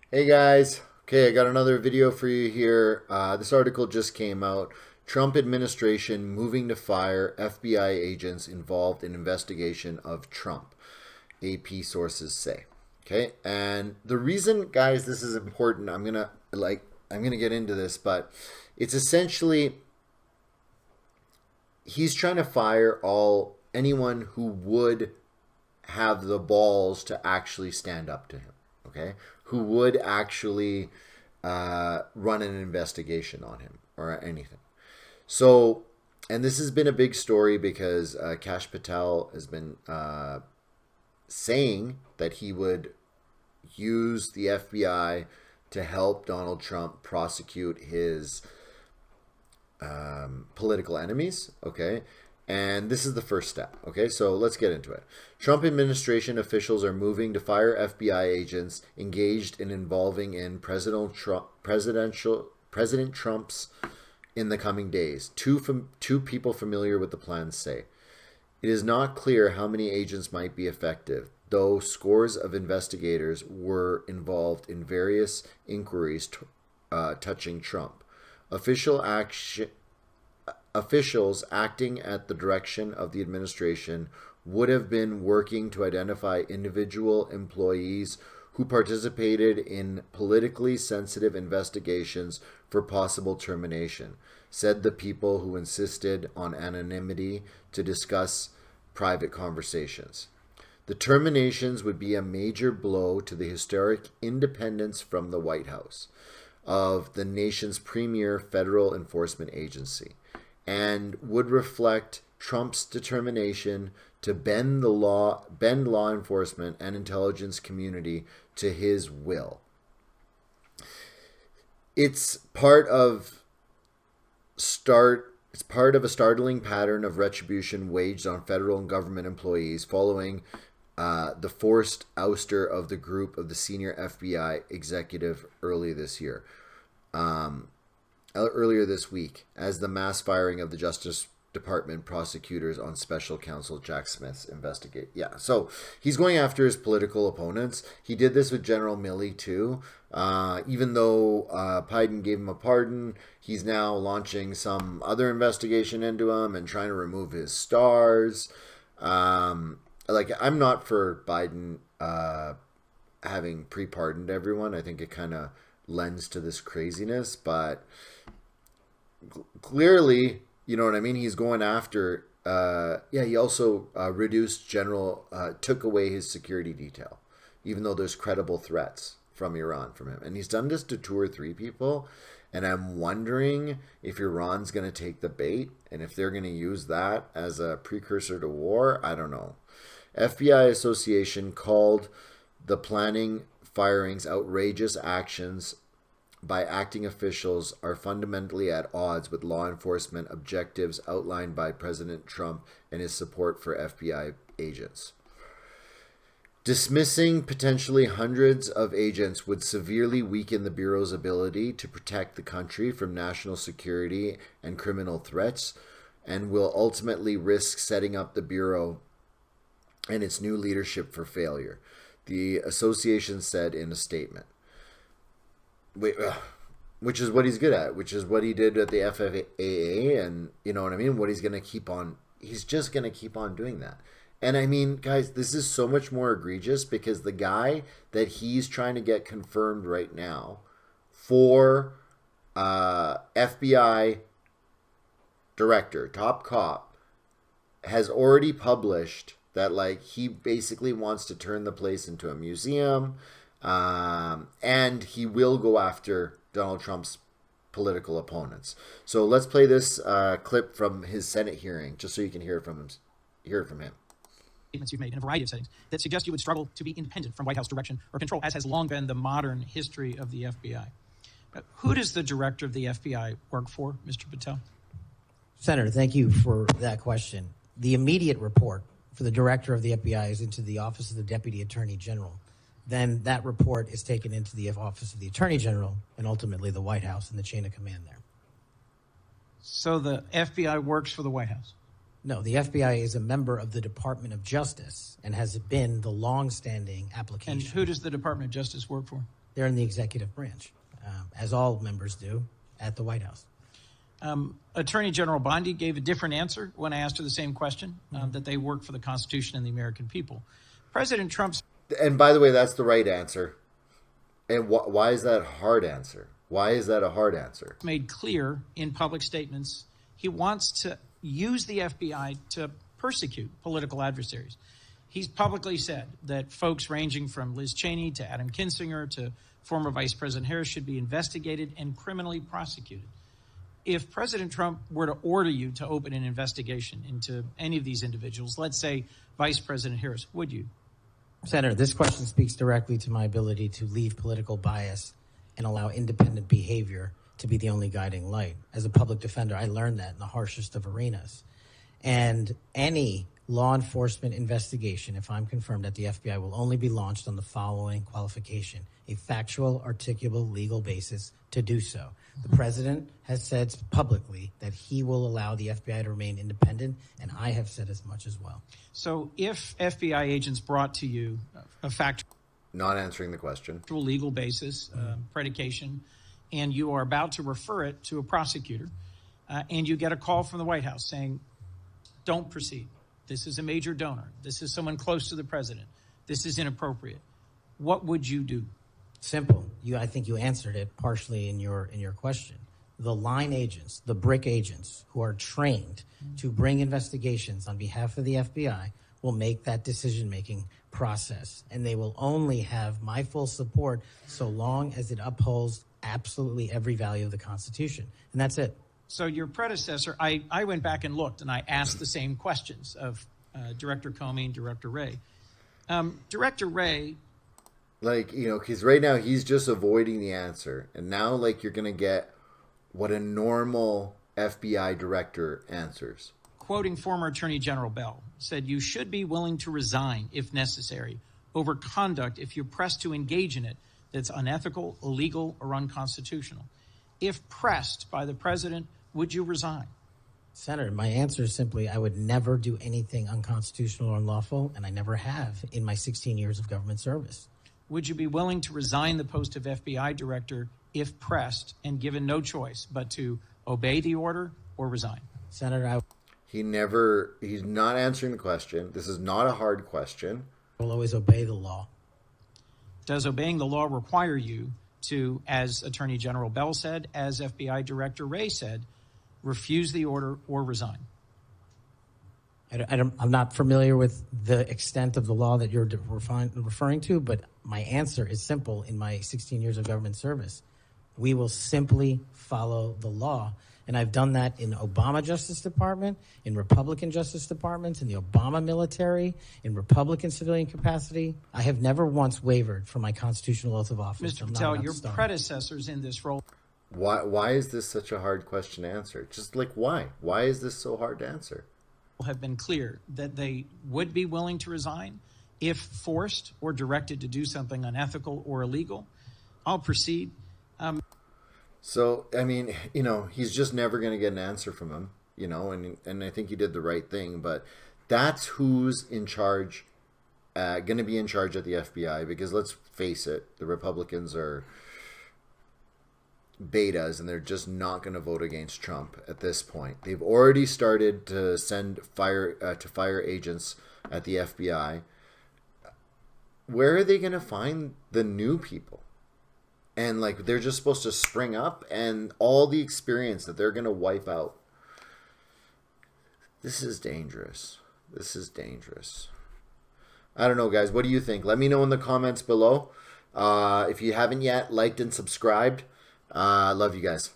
Hey guys, okay, I got another video for you here. This article just came out. Trump administration moving to fire FBI agents involved in investigation of Trump, AP sources say. Okay, and the reason, guys, this is important, I'm gonna get into this, but it's essentially he's trying to fire anyone who would have the balls to actually stand up to him, okay? Who would actually run an investigation on him or anything. So, and this has been a big story because Cash Patel has been saying that he would use the FBI to help Donald Trump prosecute his political enemies. Okay. And this is the first step. Okay, so let's get into it. Trump administration officials are moving to fire FBI agents engaged in involving in President Trump's in the coming days. Two people familiar with the plans say. It is not clear how many agents might be effective, though scores of investigators were involved in various inquiries touching Trump. Official action Officials acting at the direction of the administration would have been working to identify individual employees who participated in politically sensitive investigations for possible termination, said the people who insisted on anonymity to discuss private conversations. The terminations would be a major blow to the historic independence from the White House of the nation's premier federal enforcement agency and would reflect Trump's determination to bend law enforcement and intelligence community to his will. It's part of it's part of a startling pattern of retribution waged on federal and government employees following the forced ouster of the group of the senior FBI executive early this year. Earlier this week, as the mass firing of the Justice Department prosecutors on special counsel Jack Smith's investigate. Yeah, so he's going after his political opponents. He did this with General Milley too. Even though Biden gave him a pardon, he's now launching some other investigation into him and trying to remove his stars. I'm not for Biden having pre-pardoned everyone. I think it kind of lends to this craziness, but clearly, you know what I mean? He's going after, he also took away his security detail, even though there's credible threats from Iran from him. And he's done this to two or three people. And I'm wondering if Iran's going to take the bait and if they're going to use that as a precursor to war. I don't know. FBI Association called the planning firings outrageous actions by acting officials are fundamentally at odds with law enforcement objectives outlined by President Trump and his support for FBI agents. Dismissing potentially hundreds of agents would severely weaken the Bureau's ability to protect the country from national security and criminal threats, and will ultimately risk setting up the Bureau and its new leadership for failure, the association said in a statement. Which is what he's good at, which is what he did at the FFAA, and you know what I mean? What he's going to keep on, he's just going to keep on doing that. And I mean, guys, this is so much more egregious because the guy that he's trying to get confirmed right now for FBI director, top cop, has already published that like he basically wants to turn the place into a museum, and he will go after Donald Trump's political opponents. So let's play this clip from his Senate hearing, just so you can hear it from him. Statements you've made in a variety of settings that suggest you would struggle to be independent from White House direction or control, as has long been the modern history of the FBI. But who does the director of the FBI work for, Mr. Patel? Senator, thank you for that question. The immediate report for the director of the FBI is into the Office of the Deputy Attorney General. Then that report is taken into the Office of the Attorney General and ultimately the White House and the chain of command there. So the FBI works for the White House? No, the FBI is a member of the Department of Justice and has been the long-standing application. And who does the Department of Justice work for? They're in the executive branch, as all members do at the White House. Attorney General Bondi gave a different answer when I asked her the same question, that they work for the Constitution and the American people. President Trump's... And by the way, that's the right answer. And why is that a hard answer? Why is that a hard answer? Made clear in public statements he wants to use the FBI to persecute political adversaries. He's publicly said that folks ranging from Liz Cheney to Adam Kinzinger to former Vice President Harris should be investigated and criminally prosecuted. If President Trump were to order you to open an investigation into any of these individuals, let's say Vice President Harris, would you? Senator, this question speaks directly to my ability to leave political bias and allow independent behavior to be the only guiding light. As a public defender, I learned that in the harshest of arenas. And any law enforcement investigation, if I'm confirmed at the FBI, will only be launched on the following qualification: a factual, articulable, legal basis to do so. The president has said publicly that he will allow the FBI to remain independent, and I have said as much as well. So if FBI agents brought to you a factual... Not answering the question. ...legal basis, predication, and you are about to refer it to a prosecutor, and you get a call from the White House saying, don't proceed. This is a major donor. This is someone close to the president. This is inappropriate. What would you do? Simple. I think you answered it partially in your question. The line agents, the brick agents who are trained to bring investigations on behalf of the FBI will make that decision-making process, and they will only have my full support so long as it upholds absolutely every value of the Constitution. And that's it. So your predecessor, I went back and looked, and I asked the same questions of Director Comey and Director Wray. Director Wray... because right now he's just avoiding the answer. And now, you're going to get what a normal FBI director answers. Quoting former Attorney General Bell, said, you should be willing to resign, if necessary, over conduct if you're pressed to engage in it that's unethical, illegal, or unconstitutional. If pressed by the president, would you resign? Senator, my answer is simply I would never do anything unconstitutional or unlawful, and I never have in my 16 years of government service. Would you be willing to resign the post of FBI director if pressed and given no choice but to obey the order or resign? Senator, he's not answering the question. This is not a hard question. I will always obey the law. Does obeying the law require you to, as Attorney General Bell said, as FBI Director Wray said, refuse the order or resign? I'm not familiar with the extent of the law that you're referring to, but my answer is simple in my 16 years of government service. We will simply follow the law. And I've done that in Obama Justice Department, in Republican Justice Departments, in the Obama military, in Republican civilian capacity. I have never once wavered from my constitutional oath of office. Mr. Patel, your predecessors in this role... Why is this such a hard question to answer? Just why? Why is this so hard to answer? ...have been clear that they would be willing to resign if forced or directed to do something unethical or illegal. I'll proceed. So, he's just never going to get an answer from him, and I think he did the right thing, but that's who's in charge, going to be in charge at the FBI, because let's face it, the Republicans are betas, and they're just not going to vote against Trump at this point. They've already started to send fire agents at the FBI. Where are they going to find the new people? And they're just supposed to spring up, and all the experience that they're going to wipe out. This is dangerous. This is dangerous. I don't know, guys. What do you think? Let me know in the comments below. If you haven't yet, liked and subscribed. Love you guys.